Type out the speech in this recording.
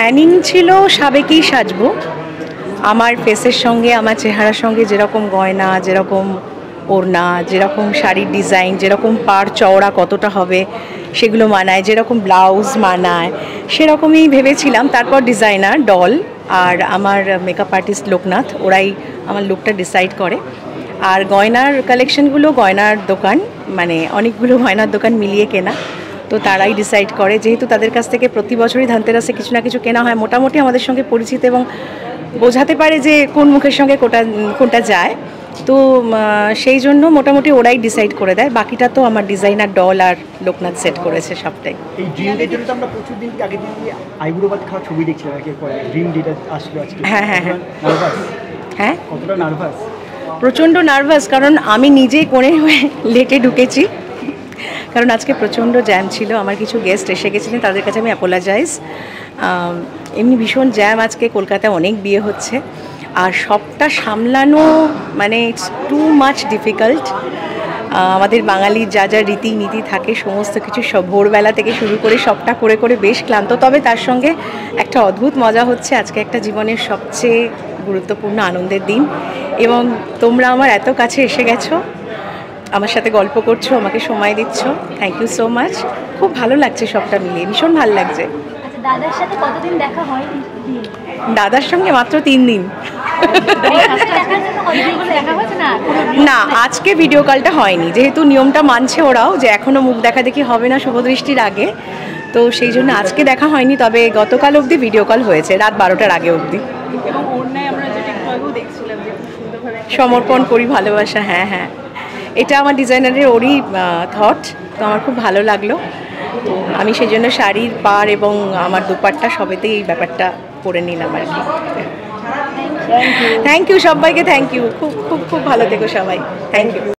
Planning ছিল সাবেকি সাজবো, আমার ফেসের সঙ্গে আমার চেহারার সঙ্গে যেরকম গয়না, যেরকম ওড়না, যেরকম শাড়ির ডিজাইন, যেরকম পাড় চওড়া কতটা হবে সেগুলো মানায়, যেরকম ব্লাউজ মানায় সেরকমই ভেবেছিলাম। তারপর ডিজাইনার ডল আর আমার মেকআপ আর্টিস্ট লোকনাথ ওরাই আমার লুকটা ডিসাইড করে। আর গয়নার কালেকশনগুলো গয়নার দোকান, মানে অনেকগুলো গয়নার দোকান মিলিয়ে কেনা, তো তারাই ডিসাইড করে। যেহেতু তাদের কাছ থেকে প্রতি বছরই ধানতেরাসে কিছু না কিছু কেনা হয়, মোটামুটি আমাদের সঙ্গে পরিচিত এবং বোঝাতে পারে যে কোন মুখের সঙ্গে কোনটা যায়, তো সেই জন্য মোটামুটি ওরাই ডিসাইড করে দেয়। বাকিটা তো আমার ডিজাইনার ডল আর লোকনাথ সেট করেছে সবটাই। এই ড্রিম ডেটের জন্য তো আমরা প্রচুর দিন আগে দিন আইবুড়ো ভাত খাওয়া ছবি দেখছিলাম, একের পর ড্রিম ডেট আসলো আজকে। হ্যাঁ হ্যাঁ হ্যাঁ নার্ভাস? হ্যাঁ, কতটা নার্ভাস? প্রচণ্ড নার্ভাস, কারণ আমি নিজেই কোণে হয়ে লেটে ঢুকেছি, কারণ আজকে প্রচণ্ড জ্যাম ছিল। আমার কিছু গেস্ট এসে গেছিলেন, তাদের কাছে আমি অ্যাপোলোজাইজ। এমনি ভীষণ জ্যাম, আজকে কলকাতায় অনেক বিয়ে হচ্ছে, আর সবটা সামলানো মানে ইটস টু মাচ ডিফিকাল্ট। আমাদের বাঙালির যা যা রীতিনীতি থাকে সমস্ত কিছু সব ভোরবেলা থেকে শুরু করে সবটা করে করে বেশ ক্লান্ত। তবে তার সঙ্গে একটা অদ্ভুত মজা হচ্ছে, আজকে একটা জীবনের সবচেয়ে গুরুত্বপূর্ণ আনন্দের দিন, এবং তোমরা আমার এত কাছে এসে গেছো, আমার সাথে গল্প করছো, আমাকে সময় দিচ্ছ, থ্যাংক ইউ সো মাচ। খুব ভালো লাগছে, সবটা মিলিয়ে ভীষণ ভালো লাগছে। দাদার সাথে কতদিন দেখা হয়? দাদার সঙ্গে মাত্র 3 দিন। না, আজকে ভিডিও কলটা হয়নি, যেহেতু নিয়মটা মানছে ওরাও যে এখনও মুখ দেখা দেখি হবে না শুভদৃষ্টির আগে, তো সেই জন্য আজকে দেখা হয়নি। তবে গতকাল অবধি ভিডিও কল হয়েছে, রাত 12টার আগে অবধি। সমর্পণ করি ভালোবাসা, হ্যাঁ হ্যাঁ, এটা আমার ডিজাইনারের ওরই থট, তো আমার খুব ভালো লাগলো। তো আমি সেই জন্য শাড়ির পাড় এবং আমার দুপাট্টা সবেতেই এই ব্যাপারটা করে নিলাম আর কি। থ্যাংক ইউ সবাইকে, থ্যাংক ইউ, খুব খুব খুব ভালো থেকো সবাই, থ্যাংক ইউ।